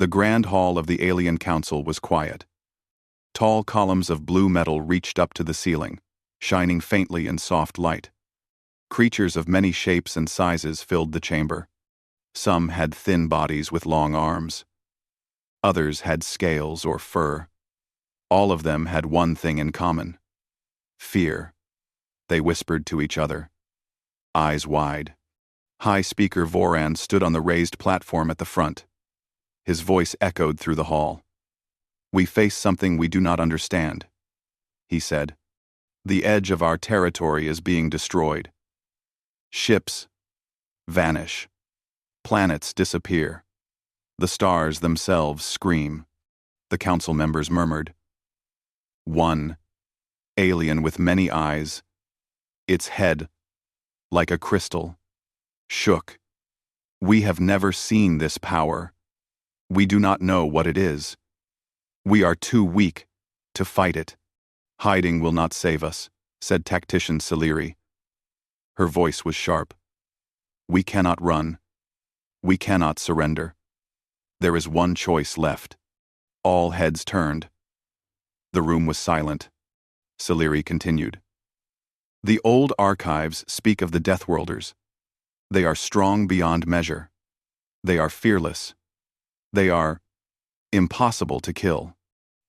The grand hall of the alien council was quiet. Tall columns of blue metal reached up to the ceiling, shining faintly in soft light. Creatures of many shapes and sizes filled the chamber. Some had thin bodies with long arms. Others had scales or fur. All of them had one thing in common: fear. They whispered to each other, eyes wide. High Speaker Voran stood on the raised platform at the front. His voice echoed through the hall. "We face something we do not understand," he said. "The edge of our territory is being destroyed. Ships vanish. Planets disappear. The stars themselves scream." The council members murmured. One alien with many eyes, its head, like a crystal, shook. "We have never seen this power. We do not know what it is. We are too weak to fight it. Hiding will not save us," said tactician Saleri. Her voice was sharp. "We cannot run. We cannot surrender. There is one choice left." All heads turned. The room was silent. Saleri continued. "The old archives speak of the Deathworlders. They are strong beyond measure. They are fearless. They are impossible to kill.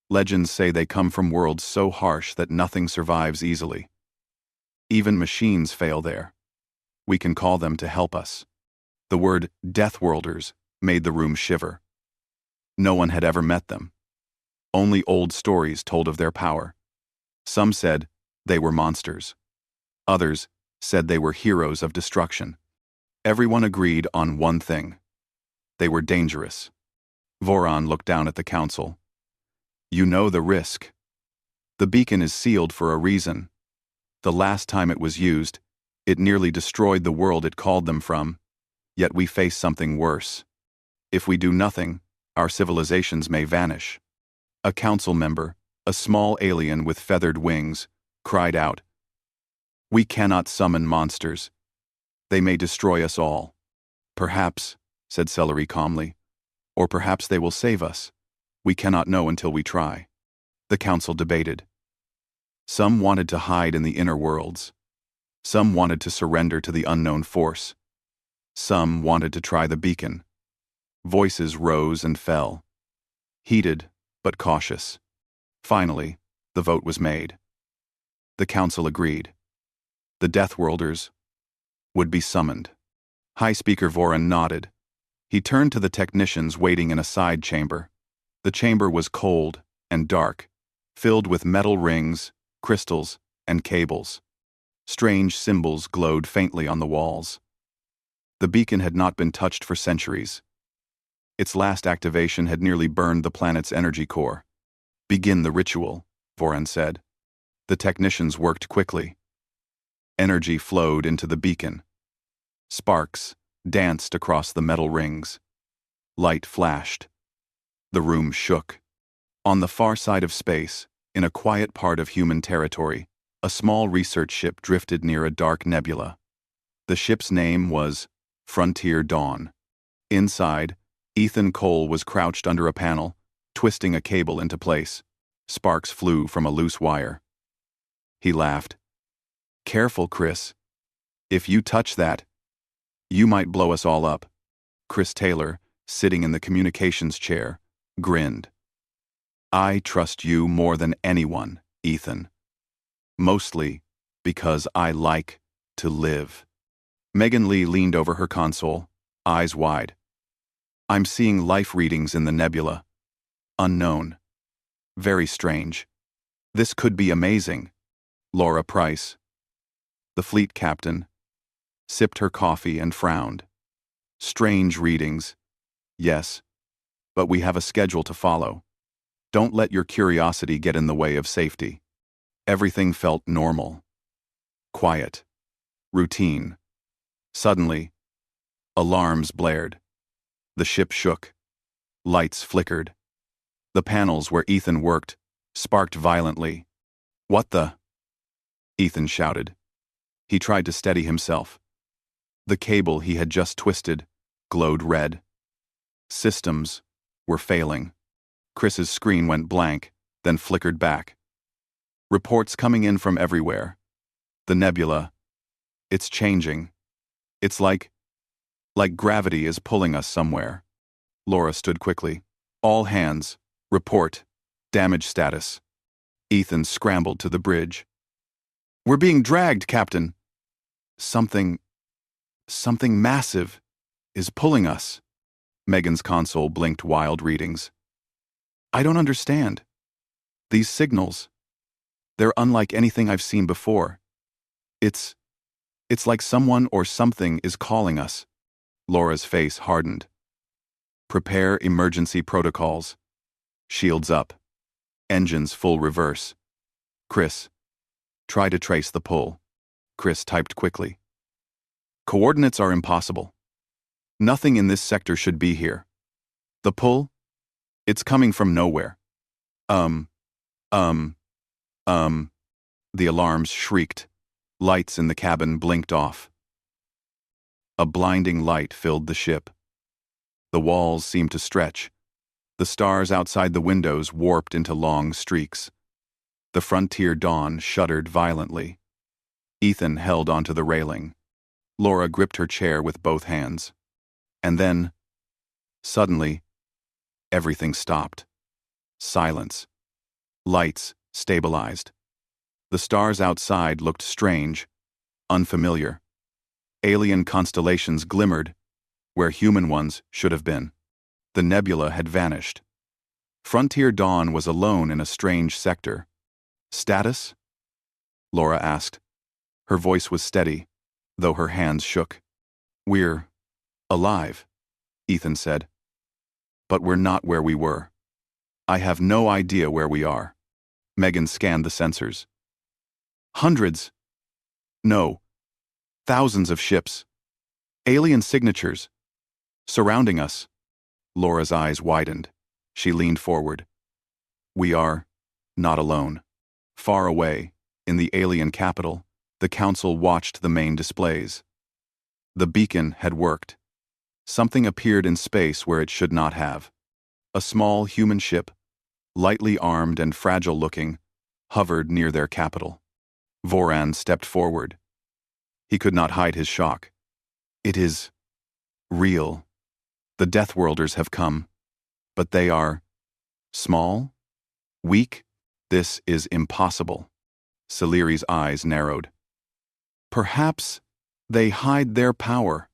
Legends say they come from worlds so harsh that nothing survives easily. Even machines fail there. We can call them to help us." The word Deathworlders made the room shiver. No one had ever met them. Only old stories told of their power. Some said they were monsters. Others said they were heroes of destruction. Everyone agreed on one thing: they were dangerous. Voran looked down at the council. "You know the risk. The beacon is sealed for a reason. The last time it was used, it nearly destroyed the world it called them from. Yet we face something worse. If we do nothing, our civilizations may vanish." A council member, a small alien with feathered wings, cried out, "We cannot summon monsters. They may destroy us all." "Perhaps," said Celery calmly, "or perhaps they will save us. We cannot know until we try." The council debated. Some wanted to hide in the inner worlds. Some wanted to surrender to the unknown force. Some wanted to try the beacon. Voices rose and fell, heated but cautious. Finally, the vote was made. The council agreed. The Deathworlders would be summoned. High Speaker Voran nodded. He turned to the technicians waiting in a side chamber. The chamber was cold and dark, filled with metal rings, crystals, and cables. Strange symbols glowed faintly on the walls. The beacon had not been touched for centuries. Its last activation had nearly burned the planet's energy core. "Begin the ritual," Voran said. The technicians worked quickly. Energy flowed into the beacon. Sparks danced across the metal rings. Light flashed. The room shook. On the far side of space, in a quiet part of human territory, a small research ship drifted near a dark nebula. The ship's name was Frontier Dawn. Inside, Ethan Cole was crouched under a panel, twisting a cable into place. Sparks flew from a loose wire. He laughed. "Careful, Chris. If you touch that, you might blow us all up." Chris Taylor, sitting in the communications chair, grinned. "I trust you more than anyone, Ethan. Mostly because I like to live." Megan Lee leaned over her console, eyes wide. "I'm seeing life readings in the nebula. Unknown. Very strange. This could be amazing." Laura Price, the fleet captain, sipped her coffee and frowned. "Strange readings. Yes, but we have a schedule to follow. Don't let your curiosity get in the way of safety." Everything felt normal. Quiet. Routine. Suddenly, alarms blared. The ship shook. Lights flickered. The panels where Ethan worked sparked violently. "What the?" Ethan shouted. He tried to steady himself. The cable he had just twisted glowed red. Systems We're failing. Chris's screen went blank, then flickered back. Reports coming in from everywhere. The nebula. It's changing. It's like gravity is pulling us somewhere. Laura stood quickly. All hands. Report. Damage status. Ethan scrambled to the bridge. We're being dragged, Captain. Something massive is pulling us. Megan's console blinked wild readings. I don't understand. These signals. They're unlike anything I've seen before. It's like someone or something is calling us. Laura's face hardened. Prepare emergency protocols. Shields up. Engines full reverse. Chris, try to trace the pull. Chris typed quickly. Coordinates are impossible. Nothing in this sector should be here. The pull? It's coming from nowhere. The alarms shrieked. Lights in the cabin blinked off. A blinding light filled the ship. The walls seemed to stretch. The stars outside the windows warped into long streaks. The frontier dawn shuddered violently. Ethan held onto the railing. Laura gripped her chair with both hands. And then, suddenly, everything stopped. Silence. Lights stabilized. The stars outside looked strange, unfamiliar. Alien constellations glimmered where human ones should have been. The nebula had vanished. Frontier Dawn was alone in a strange sector. Status? Laura asked. Her voice was steady, though her hands shook. We're alive, Ethan said. But we're not where we were. I have no idea where we are. Megan scanned the sensors. Hundreds. No. Thousands of ships. Alien signatures. Surrounding us. Laura's eyes widened. She leaned forward. We are not alone. Far away, in the alien capital, the council watched the main displays. The beacon had worked. Something appeared in space where it should not have. A small human ship, lightly armed and fragile-looking, hovered near their capital. Voran stepped forward. He could not hide his shock. It is real. The Deathworlders have come. But they are small? Weak? This is impossible. Saliri's eyes narrowed. Perhaps they hide their power.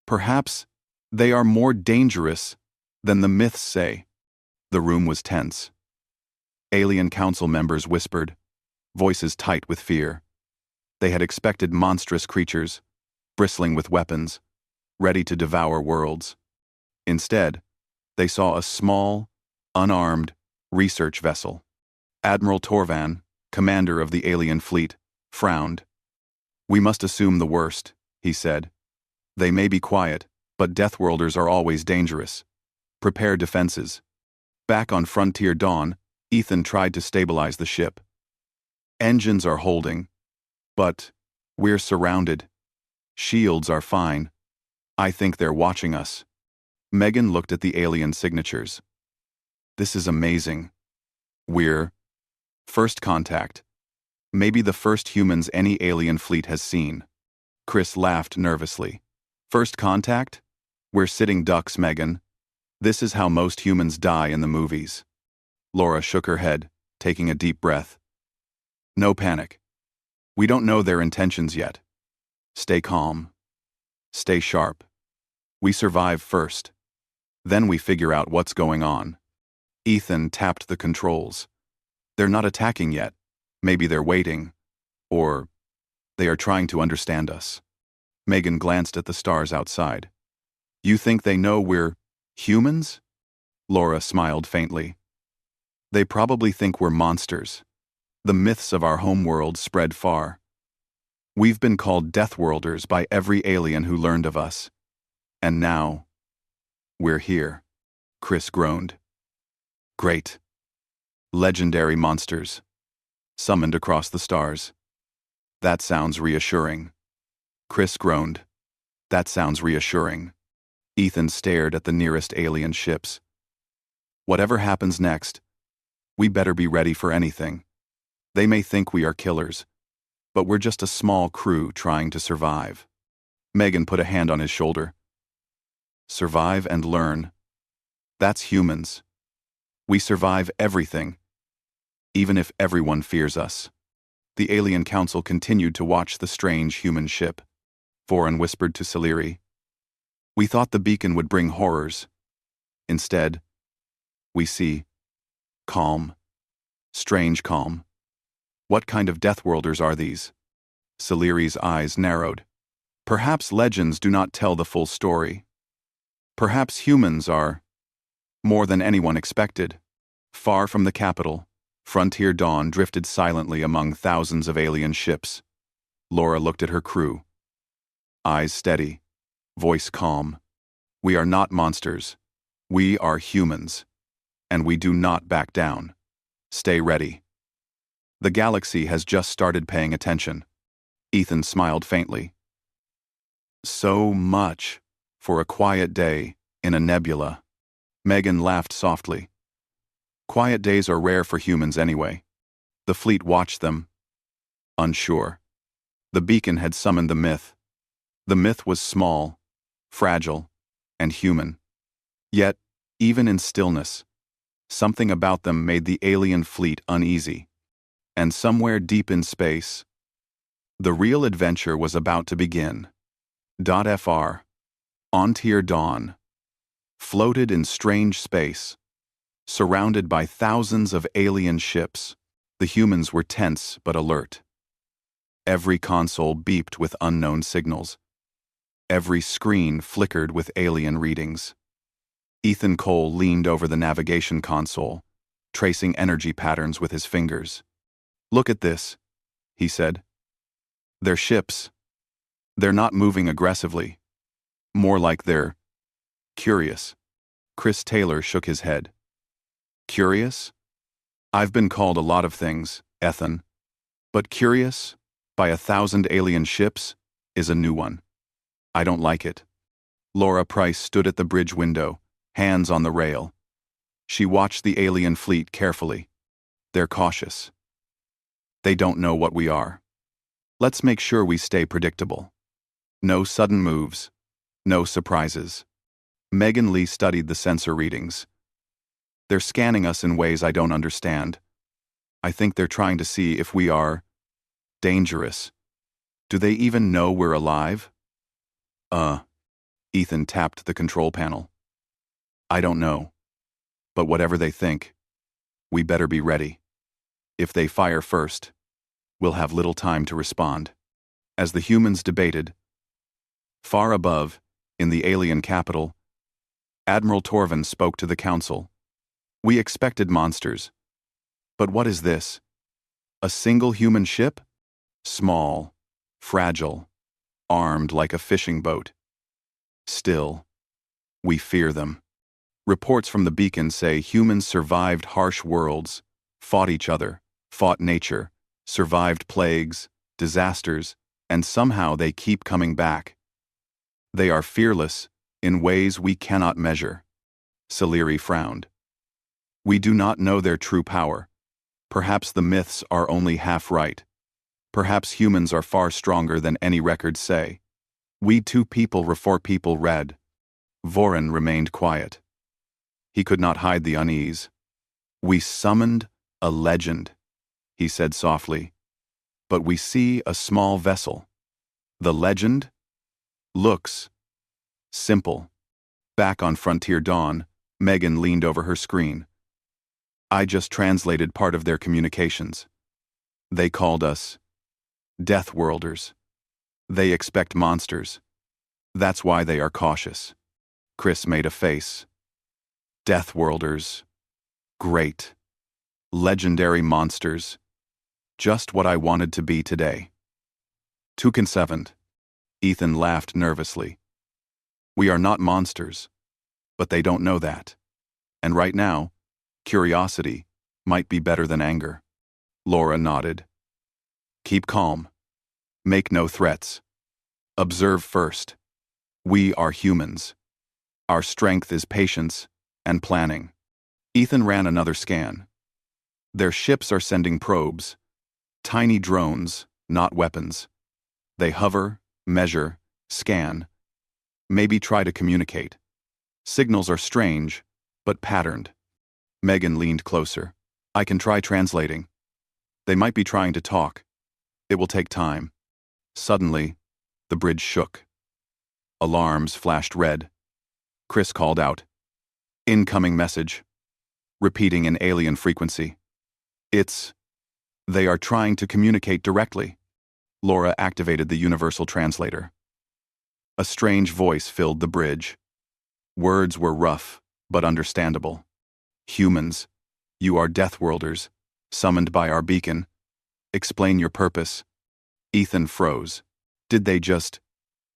Perhaps they are more dangerous than the myths say. The room was tense. Alien council members whispered, voices tight with fear. They had expected monstrous creatures, bristling with weapons, ready to devour worlds. Instead, they saw a small, unarmed research vessel. Admiral Torvan, commander of the alien fleet, frowned. We must assume the worst, he said. They may be quiet, but Deathworlders are always dangerous. Prepare defenses. Back on Frontier Dawn, Ethan tried to stabilize the ship. Engines are holding, but we're surrounded. Shields are fine. I think they're watching us. Megan looked at the alien signatures. This is amazing. We're first contact. Maybe the first humans any alien fleet has seen. Chris laughed nervously. First contact? We're sitting ducks, Megan. This is how most humans die in the movies. Laura shook her head, taking a deep breath. No panic. We don't know their intentions yet. Stay calm. Stay sharp. We survive first. Then we figure out what's going on. Ethan tapped the controls. They're not attacking yet. Maybe they're waiting. Or they are trying to understand us. Megan glanced at the stars outside. You think they know we're humans? Laura smiled faintly. They probably think we're monsters. The myths of our homeworld spread far. We've been called Deathworlders by every alien who learned of us. And now, we're here. Chris groaned. Great. Legendary monsters. Summoned across the stars. That sounds reassuring. Chris groaned. That sounds reassuring. Ethan stared at the nearest alien ships. Whatever happens next, we better be ready for anything. They may think we are killers, but we're just a small crew trying to survive. Megan put a hand on his shoulder. Survive and learn. That's humans. We survive everything, even if everyone fears us. The alien council continued to watch the strange human ship. Voron whispered to Salieri. We thought the beacon would bring horrors. Instead, we see calm. Strange calm. What kind of Deathworlders are these? Salieri's eyes narrowed. Perhaps legends do not tell the full story. Perhaps humans are more than anyone expected. Far from the capital, Frontier Dawn drifted silently among thousands of alien ships. Laura looked at her crew. Eyes steady, voice calm. We are not monsters. We are humans. And we do not back down. Stay ready. The galaxy has just started paying attention. Ethan smiled faintly. So much for a quiet day in a nebula. Megan laughed softly. Quiet days are rare for humans anyway. The fleet watched them, unsure. The beacon had summoned the myth. The myth was small, fragile, and human. Yet, even in stillness, something about them made the alien fleet uneasy. And somewhere deep in space, the real adventure was about to begin. Fr. Frontier Dawn floated in strange space, surrounded by thousands of alien ships. The humans were tense but alert. Every console beeped with unknown signals. Every screen flickered with alien readings. Ethan Cole leaned over the navigation console, tracing energy patterns with his fingers. Look at this, he said. They're ships. They're not moving aggressively. More like they're curious. Chris Taylor shook his head. Curious? I've been called a lot of things, Ethan. But curious, by 1,000 alien ships, is a new one. I don't like it. Laura Price stood at the bridge window, hands on the rail. She watched the alien fleet carefully. They're cautious. They don't know what we are. Let's make sure we stay predictable. No sudden moves. No surprises. Megan Lee studied the sensor readings. They're scanning us in ways I don't understand. I think they're trying to see if we are dangerous. Do they even know we're alive? Ethan tapped the control panel. I don't know. But whatever they think, we better be ready. If they fire first, we'll have little time to respond. As the humans debated, far above, in the alien capital, Admiral Torvin spoke to the council. We expected monsters. But what is this? A single human ship? Small, fragile, armed like a fishing boat. Still, we fear them. Reports from the beacon say humans survived harsh worlds, fought each other, fought nature, survived plagues, disasters, and somehow they keep coming back. They are fearless in ways we cannot measure. Salieri frowned. We do not know their true power. Perhaps the myths are only half right. Perhaps humans are far stronger than any records say. We two people before people read. Voron remained quiet. He could not hide the unease. We summoned a legend, he said softly. But we see a small vessel. The legend looks simple. Back on Frontier Dawn, Megan leaned over her screen. I just translated part of their communications. They called us Deathworlders. They expect monsters. That's why they are cautious. Chris made a face. Deathworlders. Great. Legendary monsters. Just what I wanted to be today. 2-7. Ethan laughed nervously. We are not monsters, but they don't know that. And right now, curiosity might be better than anger. Laura nodded. Keep calm. Make no threats. Observe first. We are humans. Our strength is patience and planning. Ethan ran another scan. Their ships are sending probes. Tiny drones, not weapons. They hover, measure, scan. Maybe try to communicate. Signals are strange, but patterned. Megan leaned closer. I can try translating. They might be trying to talk. It will take time. Suddenly, the bridge shook. Alarms flashed red. Chris called out. Incoming message. Repeating in alien frequency. They are trying to communicate directly. Laura activated the universal translator. A strange voice filled the bridge. Words were rough, but understandable. Humans, you are Deathworlders, summoned by our beacon. Explain your purpose. Ethan froze. Did they just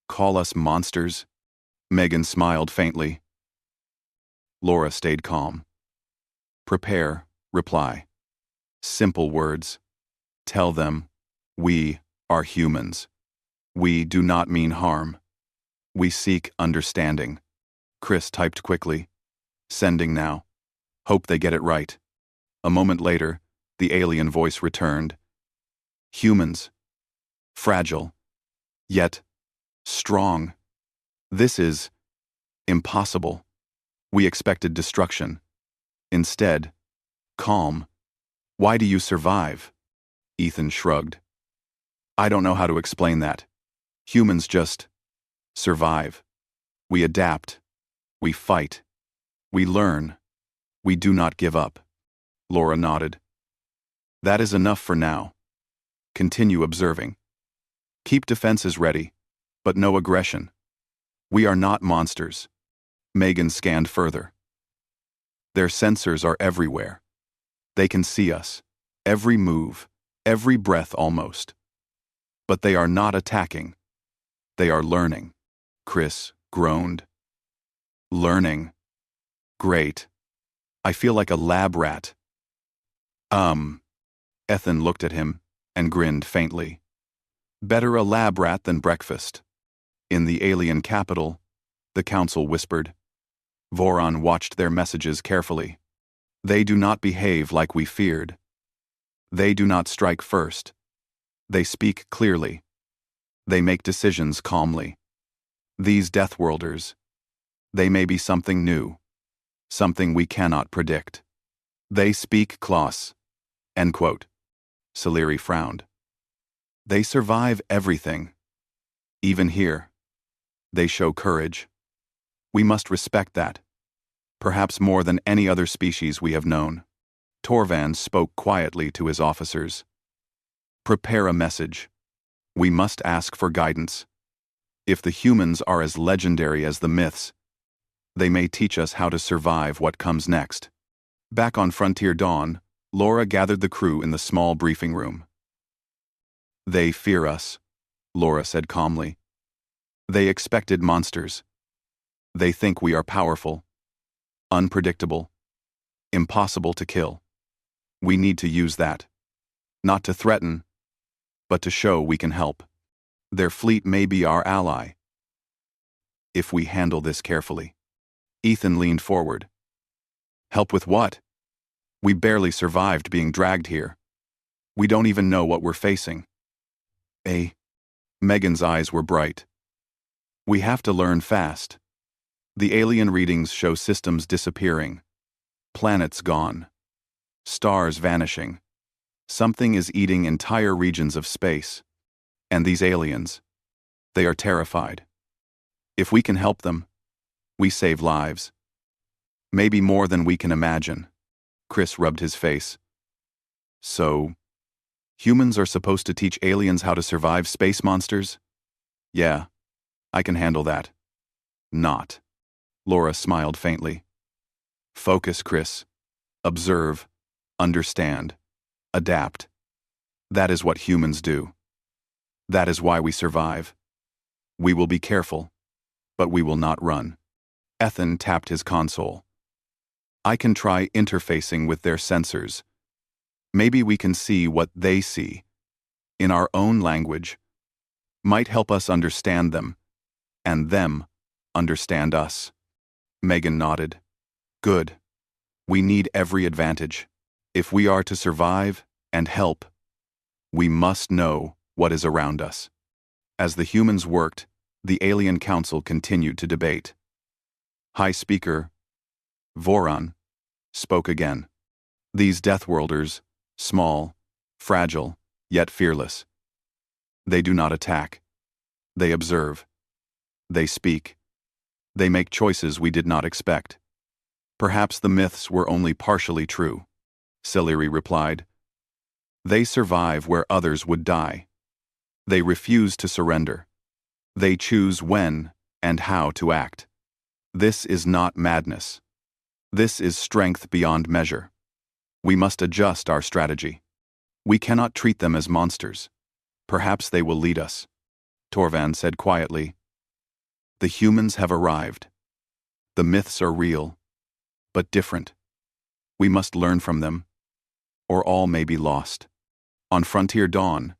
call us monsters? Megan smiled faintly. Laura stayed calm. Prepare, reply. Simple words. Tell them, we are humans. We do not mean harm. We seek understanding. Chris typed quickly. Sending now. Hope they get it right. A moment later, the alien voice returned. Humans. Fragile. Yet, strong. This is impossible. We expected destruction. Instead, calm. Why do you survive? Ethan shrugged. I don't know how to explain that. Humans just survive. We adapt. We fight. We learn. We do not give up. Laura nodded. That is enough for now. Continue observing. Keep defenses ready, but no aggression. We are not monsters. Megan scanned further. Their sensors are everywhere. They can see us, every move, every breath almost. But they are not attacking. They are learning. Chris groaned. Learning. Great. I feel like a lab rat. Ethan looked at him and grinned faintly. Better a lab rat than breakfast. In the alien capital, the council whispered. Voron watched their messages carefully. They do not behave like we feared. They do not strike first. They speak clearly. They make decisions calmly. These Deathworlders, they may be something new, something we cannot predict. They speak Klaus. End quote. Saleri frowned. They survive everything. Even here. They show courage. We must respect that. Perhaps more than any other species we have known. Torvan spoke quietly to his officers. Prepare a message. We must ask for guidance. If the humans are as legendary as the myths, they may teach us how to survive what comes next. Back on Frontier Dawn, Laura gathered the crew in the small briefing room. They fear us, Laura said calmly. They expected monsters. They think we are powerful, unpredictable, impossible to kill. We need to use that. Not to threaten, but to show we can help. Their fleet may be our ally. If we handle this carefully. Ethan leaned forward. Help with what? We barely survived being dragged here. We don't even know what we're facing. Megan's eyes were bright. We have to learn fast. The alien readings show systems disappearing. Planets gone. Stars vanishing. Something is eating entire regions of space. And these aliens, they are terrified. If we can help them, we save lives. Maybe more than we can imagine. Chris rubbed his face. So, humans are supposed to teach aliens how to survive space monsters? Yeah, I can handle that. Not. Laura smiled faintly. Focus, Chris. Observe. Understand. Adapt. That is what humans do. That is why we survive. We will be careful, but we will not run. Ethan tapped his console. I can try interfacing with their sensors. Maybe we can see what they see, in our own language. Might help us understand them, and them understand us. Megan nodded. Good. We need every advantage. If we are to survive and help, we must know what is around us. As the humans worked, the alien council continued to debate. High Speaker Voron spoke again. These Deathworlders, small, fragile, yet fearless. They do not attack. They observe. They speak. They make choices we did not expect. Perhaps the myths were only partially true. Scileri replied. They survive where others would die. They refuse to surrender. They choose when and how to act. This is not madness. This is strength beyond measure. We must adjust our strategy. We cannot treat them as monsters. Perhaps they will lead us. Torvan said quietly. The humans have arrived. The myths are real, but different. We must learn from them, or all may be lost. On Frontier Dawn,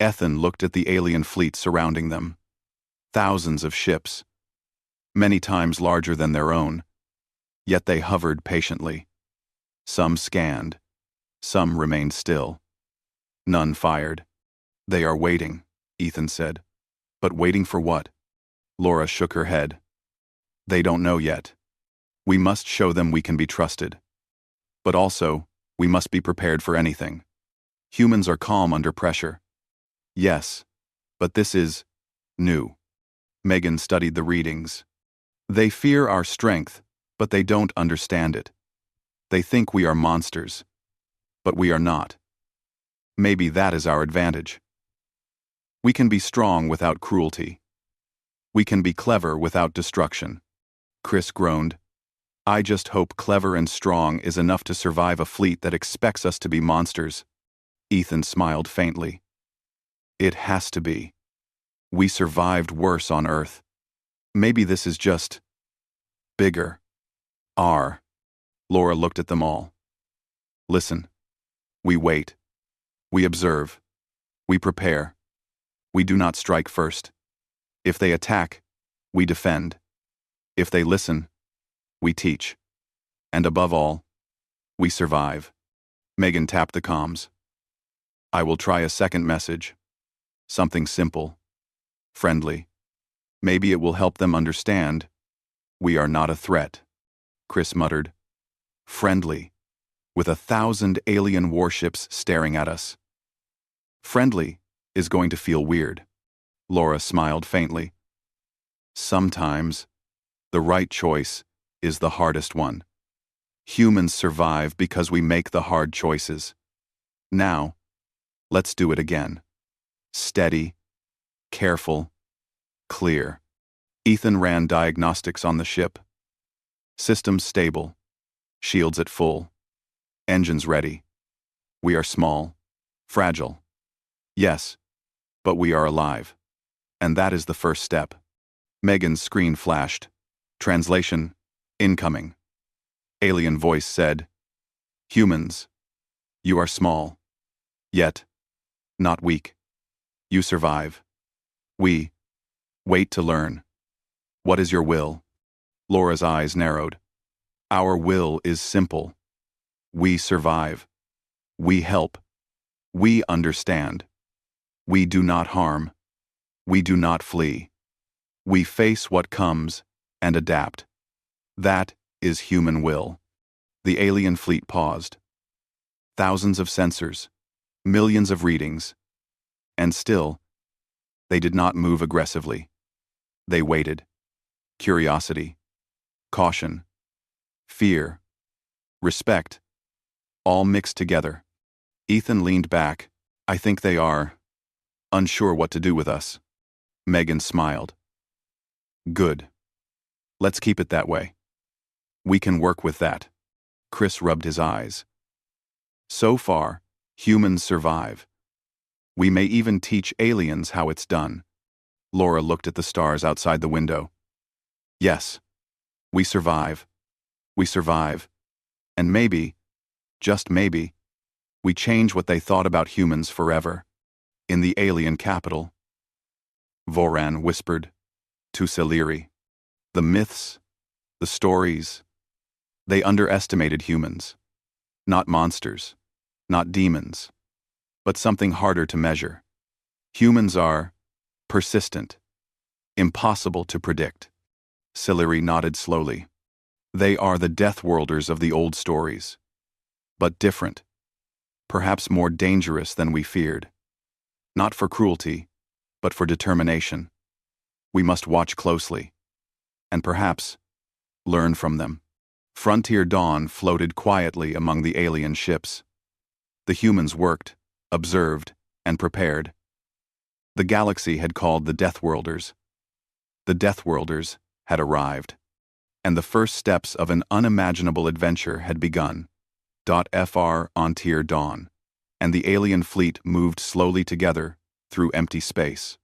Ethan looked at the alien fleet surrounding them. Thousands of ships, many times larger than their own, yet they hovered patiently. Some scanned, some remained still. None fired. They are waiting, Ethan said. But waiting for what? Laura shook her head. They don't know yet. We must show them we can be trusted. But also, we must be prepared for anything. Humans are calm under pressure. Yes, but this is new. Megan studied the readings. They fear our strength, but they don't understand it. They think we are monsters, but we are not. Maybe that is our advantage. We can be strong without cruelty. We can be clever without destruction. Chris groaned. I just hope clever and strong is enough to survive a fleet that expects us to be monsters. Ethan smiled faintly. It has to be. We survived worse on Earth. Maybe this is just bigger. Laura looked at them all. Listen. We wait. We observe. We prepare. We do not strike first. If they attack, we defend. If they listen, we teach. And above all, we survive. Megan tapped the comms. I will try a second message. Something simple. Friendly. Maybe it will help them understand. We are not a threat. Chris muttered. Friendly. With 1,000 alien warships staring at us. Friendly is going to feel weird. Laura smiled faintly. Sometimes, the right choice is the hardest one. Humans survive because we make the hard choices. Now, let's do it again. Steady, careful, clear. Ethan ran diagnostics on the ship. Systems stable. Shields at full. Engines ready. We are small, fragile. Yes, but we are alive. And that is the first step. Megan's screen flashed. Translation, incoming. Alien voice said, Humans, you are small. Yet, not weak. You survive. We wait to learn. What is your will? Laura's eyes narrowed. Our will is simple. We survive. We help. We understand. We do not harm. We do not flee. We face what comes and adapt. That is human will. The alien fleet paused. Thousands of sensors, millions of readings, and still, they did not move aggressively. They waited. Curiosity, caution, fear, respect, all mixed together. Ethan leaned back. I think they are unsure what to do with us. Megan smiled. Good. Let's keep it that way. We can work with that. Chris rubbed his eyes. So far, humans survive. We may even teach aliens how it's done. Laura looked at the stars outside the window. Yes, we survive. We survive. And maybe, just maybe, we change what they thought about humans forever. In the alien capital, Voran whispered to Scileri. The myths, the stories, They underestimated humans. Not monsters, not demons, but something harder to measure. Humans are persistent, impossible to predict. Sillery nodded slowly. They are the Deathworlders of the old stories. But different. Perhaps more dangerous than we feared. Not for cruelty, but for determination. We must watch closely. And perhaps learn from them. Frontier dawn floated quietly among the alien ships. The humans worked, observed, and prepared. The galaxy had called the Deathworlders. The Deathworlders had arrived. And the first steps of an unimaginable adventure had begun. Frontier dawn. And the alien fleet moved slowly together through empty space.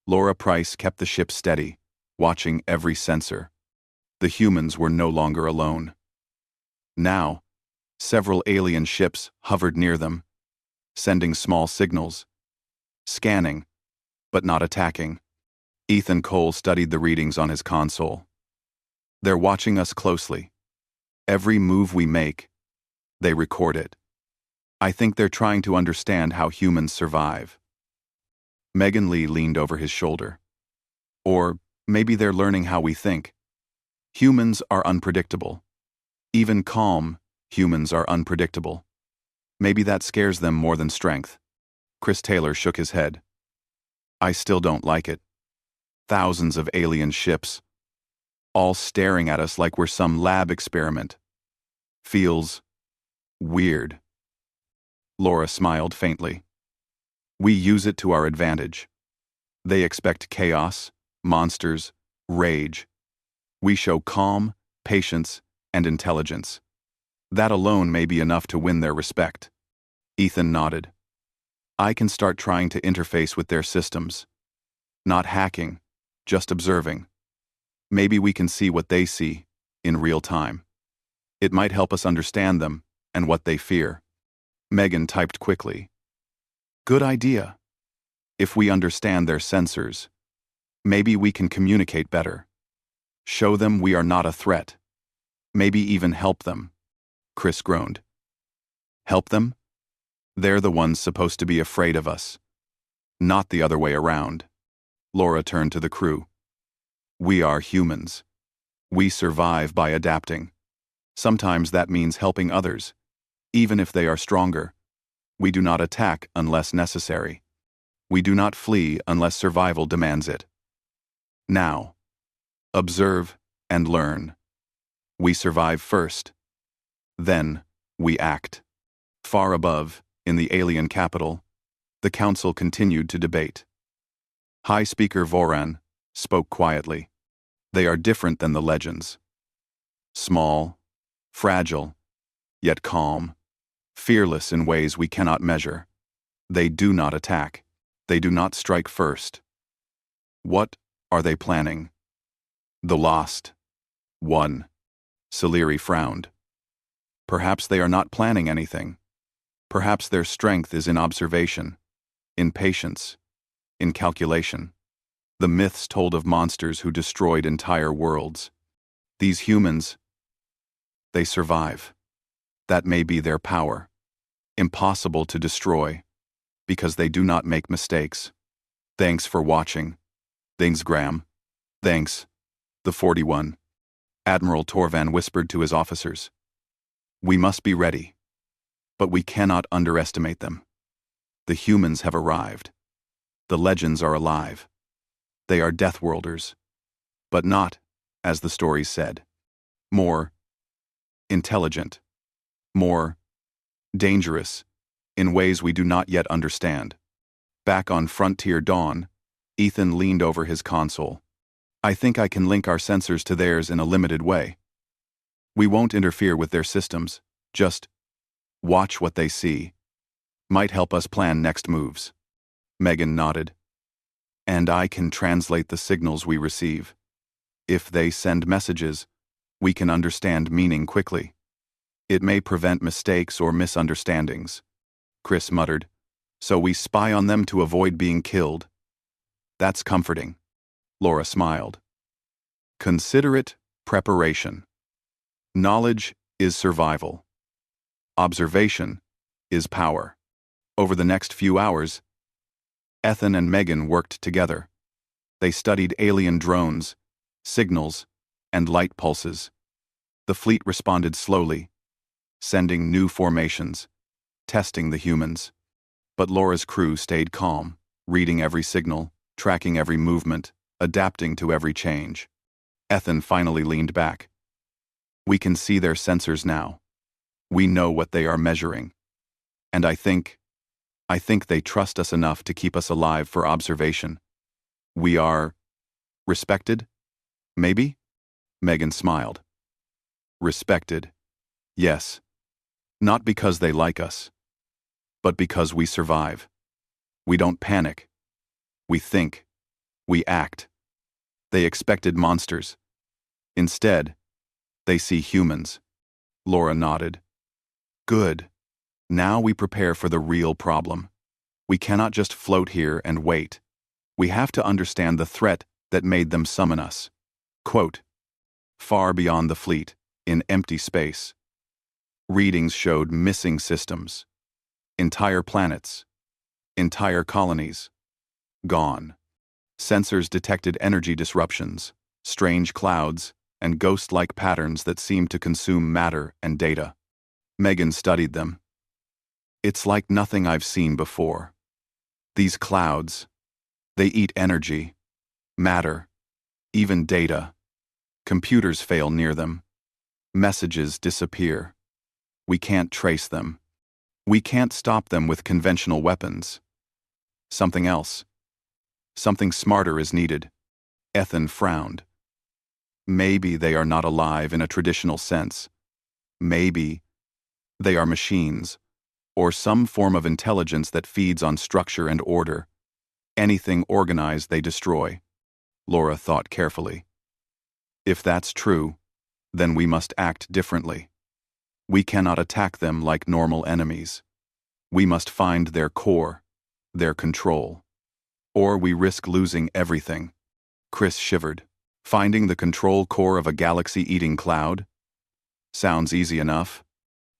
Laura Price kept the ship steady, watching every sensor. The humans were no longer alone. Now, several alien ships hovered near them, sending small signals, scanning, but not attacking. Ethan Cole studied the readings on his console. They're watching us closely. Every move we make, they record it. I think they're trying to understand how humans survive. Megan Lee leaned over his shoulder. Or maybe they're learning how we think. Humans are unpredictable. Even calm humans are unpredictable. Maybe that scares them more than strength. Chris Taylor shook his head. I still don't like it. Thousands of alien ships, all staring at us like we're some lab experiment. Feels weird. Laura smiled faintly. We use it to our advantage. They expect chaos, monsters, rage. We show calm, patience, and intelligence. That alone may be enough to win their respect. Ethan nodded. I can start trying to interface with their systems. Not hacking, just observing. Maybe we can see what they see, in real time. It might help us understand them and what they fear. Megan typed quickly. Good idea. If we understand their sensors, maybe we can communicate better. Show them we are not a threat. Maybe even help them. Chris groaned. Help them? They're the ones supposed to be afraid of us. Not the other way around. Laura turned to the crew. We are humans. We survive by adapting. Sometimes that means helping others, even if they are stronger. We do not attack unless necessary. We do not flee unless survival demands it. Now, observe and learn. We survive first. Then, we act. Far above, in the alien capital, the council continued to debate. High Speaker Voran spoke quietly. They are different than the legends. Small, fragile, yet calm, fearless in ways we cannot measure. They do not attack. They do not strike first. What are they planning? The Lost. 1. Sillery frowned. Perhaps they are not planning anything. Perhaps their strength is in observation, in patience, in calculation. The myths told of monsters who destroyed entire worlds. These humans, they survive. That may be their power. Impossible to destroy, because they do not make mistakes. Thanks for watching. Thanks, Graham. Thanks. The 41. Admiral Torvan whispered to his officers. We must be ready. But we cannot underestimate them. The humans have arrived. The legends are alive. They are Deathworlders. But not, as the stories said. More intelligent. More dangerous, in ways we do not yet understand. Back on Frontier Dawn, Ethan leaned over his console. I think I can link our sensors to theirs in a limited way. We won't interfere with their systems, just watch what they see. Might help us plan next moves. Megan nodded. And I can translate the signals we receive. If they send messages, we can understand meaning quickly. It may prevent mistakes or misunderstandings. Chris muttered. So we spy on them to avoid being killed. That's comforting. Laura smiled. Consider it preparation. Knowledge is survival. Observation is power. Over the next few hours, Ethan and Megan worked together. They studied alien drones, signals, and light pulses. The fleet responded slowly, sending new formations, testing the humans. But Laura's crew stayed calm, reading every signal, tracking every movement, adapting to every change. Ethan finally leaned back. We can see their sensors now. We know what they are measuring. And I think they trust us enough to keep us alive for observation. We are respected? Maybe? Megan smiled. Respected. Yes. Not because they like us, but because we survive. We don't panic. We think. We act. They expected monsters. Instead, they see humans. Laura nodded. Good. Now we prepare for the real problem. We cannot just float here and wait. We have to understand the threat that made them summon us. Quote, far beyond the fleet, in empty space. Readings showed missing systems. Entire planets. Entire colonies. Gone. Sensors detected energy disruptions, strange clouds, and ghost-like patterns that seemed to consume matter and data. Megan studied them. It's like nothing I've seen before. These clouds, they eat energy, matter, even data. Computers fail near them. Messages disappear. We can't trace them. We can't stop them with conventional weapons. Something else. Something smarter is needed. Ethan frowned. Maybe they are not alive in a traditional sense. Maybe they are machines, or some form of intelligence that feeds on structure and order. Anything organized they destroy. Laura thought carefully. If that's true, then we must act differently. We cannot attack them like normal enemies. We must find their core, their control. Or we risk losing everything. Chris shivered. Finding the control core of a galaxy-eating cloud? Sounds easy enough.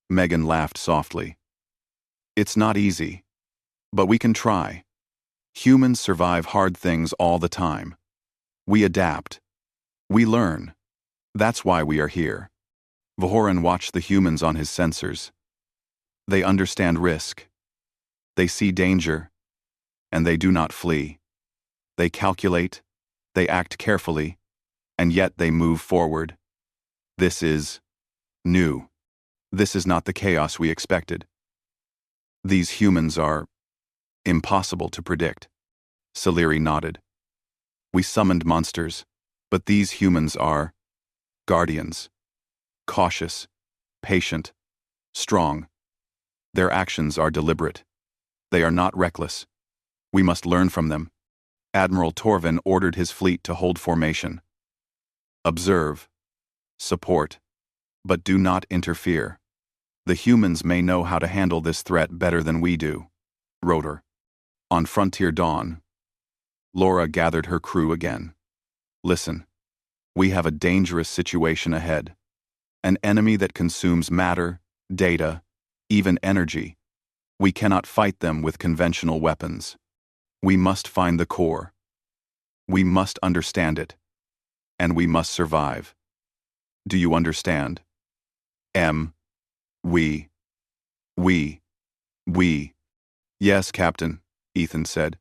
Megan laughed softly. It's not easy, but we can try. Humans survive hard things all the time. We adapt. We learn. That's why we are here. Vahoran watched the humans on his sensors. They understand risk. They see danger, and they do not flee. They calculate, they act carefully, and yet they move forward. This is new. This is not the chaos we expected. These humans are impossible to predict. Saleri nodded. We summoned monsters, but these humans are guardians. Cautious, patient, strong. Their actions are deliberate. They are not reckless. We must learn from them. Admiral Torvin ordered his fleet to hold formation. Observe, support, but do not interfere. The humans may know how to handle this threat better than we do. Rotor. On Frontier Dawn, Laura gathered her crew again. Listen, we have a dangerous situation ahead. An enemy that consumes matter, data, even energy. We cannot fight them with conventional weapons. We must find the core. We must understand it. And we must survive. Do you understand? We. Yes, Captain, Ethan said.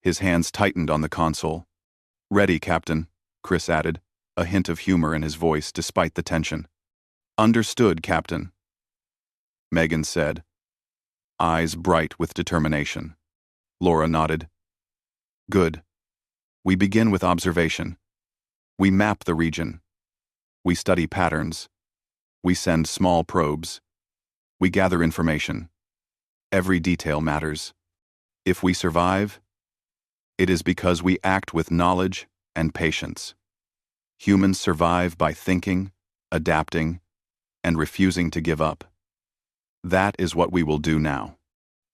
His hands tightened on the console. Ready, Captain, Chris added, a hint of humor in his voice despite the tension. Understood, Captain, Megan said, eyes bright with determination. Laura nodded. Good. We begin with observation. We map the region. We study patterns. We send small probes. We gather information. Every detail matters. If we survive, it is because we act with knowledge and patience. Humans survive by thinking, adapting, and refusing to give up. That is what we will do now.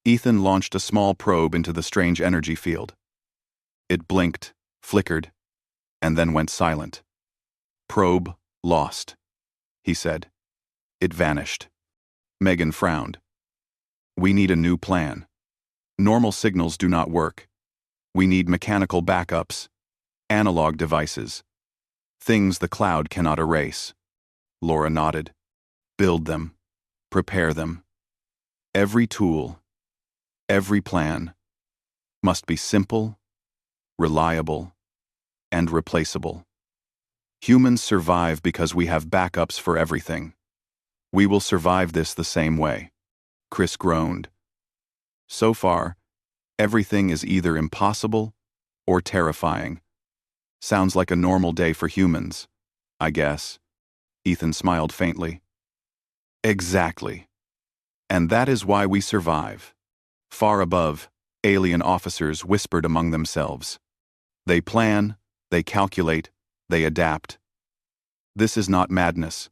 Ethan launched a small probe into the strange energy field. It blinked, flickered, and then went silent. Probe lost, he said. It vanished. Megan frowned. We need a new plan. Normal signals do not work. We need mechanical backups, analog devices, things the cloud cannot erase. Laura nodded. Build them. Prepare them. Every tool, every plan, must be simple, reliable, and replaceable. Humans survive because we have backups for everything. We will survive this the same way. Chris groaned. So far, everything is either impossible or terrifying. Sounds like a normal day for humans, I guess. Ethan smiled faintly. Exactly. And that is why we survive. Far above, alien officers whispered among themselves. They plan, they calculate, they adapt. This is not madness.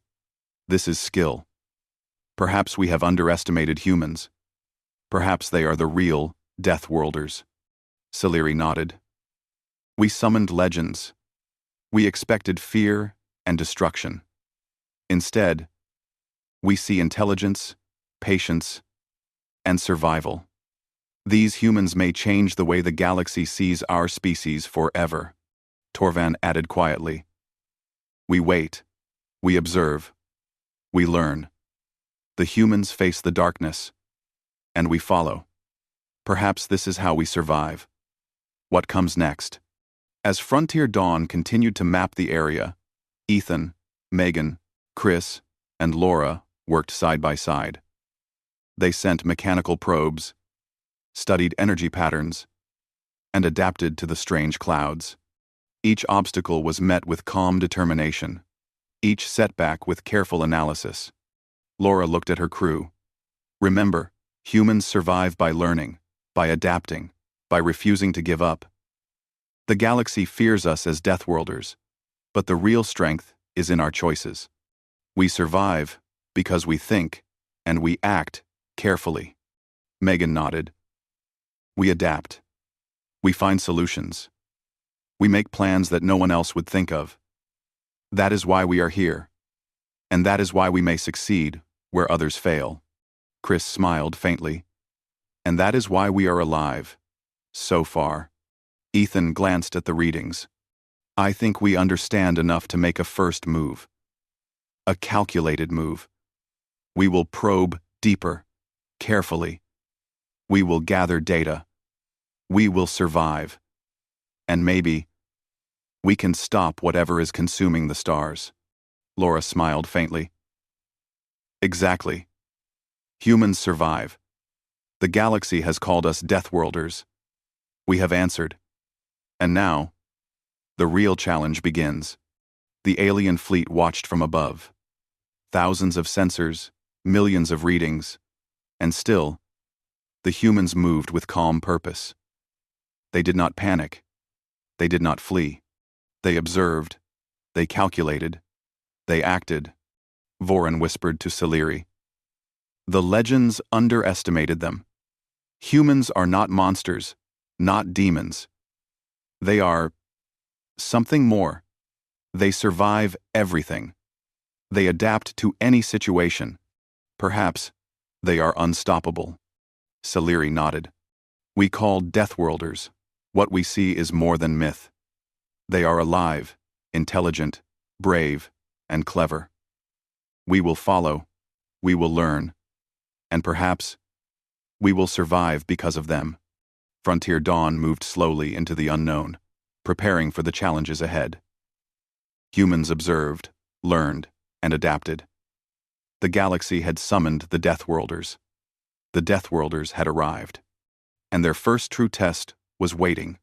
This is skill. Perhaps we have underestimated humans. Perhaps they are the real Deathworlders. Saleri nodded. We summoned legends. We expected fear and destruction. Instead, we see intelligence, patience, and survival. These humans may change the way the galaxy sees our species forever, Torvan added quietly. We wait. We observe. We learn. The humans face the darkness, and we follow. Perhaps this is how we survive. What comes next? As Frontier Dawn continued to map the area, Ethan, Megan, Chris, and Laura worked side by side. They sent mechanical probes, studied energy patterns, and adapted to the strange clouds. Each obstacle was met with calm determination, each setback with careful analysis. Laura looked at her crew. Remember, humans survive by learning, by adapting, by refusing to give up. The galaxy fears us as Deathworlders, but the real strength is in our choices. We survive because we think, and we act carefully. Megan nodded. We adapt. We find solutions. We make plans that no one else would think of. That is why we are here. And that is why we may succeed where others fail. Chris smiled faintly. And that is why we are alive. So far. Ethan glanced at the readings. I think we understand enough to make a first move. A calculated move. We will probe deeper, carefully. We will gather data. We will survive. And maybe we can stop whatever is consuming the stars. Laura smiled faintly. Exactly. Humans survive. The galaxy has called us Deathworlders. We have answered. And now, the real challenge begins. The alien fleet watched from above. Thousands of sensors, millions of readings, and still, the humans moved with calm purpose. They did not panic. They did not flee. They observed. They calculated. They acted. Voran whispered to Saleri. The legends underestimated them. Humans are not monsters, not demons. They are something more. They survive everything. They adapt to any situation. Perhaps they are unstoppable. Saleri nodded. We call Deathworlders. What we see is more than myth. They are alive, intelligent, brave, and clever. We will follow. We will learn. And perhaps we will survive because of them. Frontier Dawn moved slowly into the unknown, preparing for the challenges ahead. Humans observed, learned, and adapted. The galaxy had summoned the Deathworlders. The Deathworlders had arrived. And their first true test was waiting.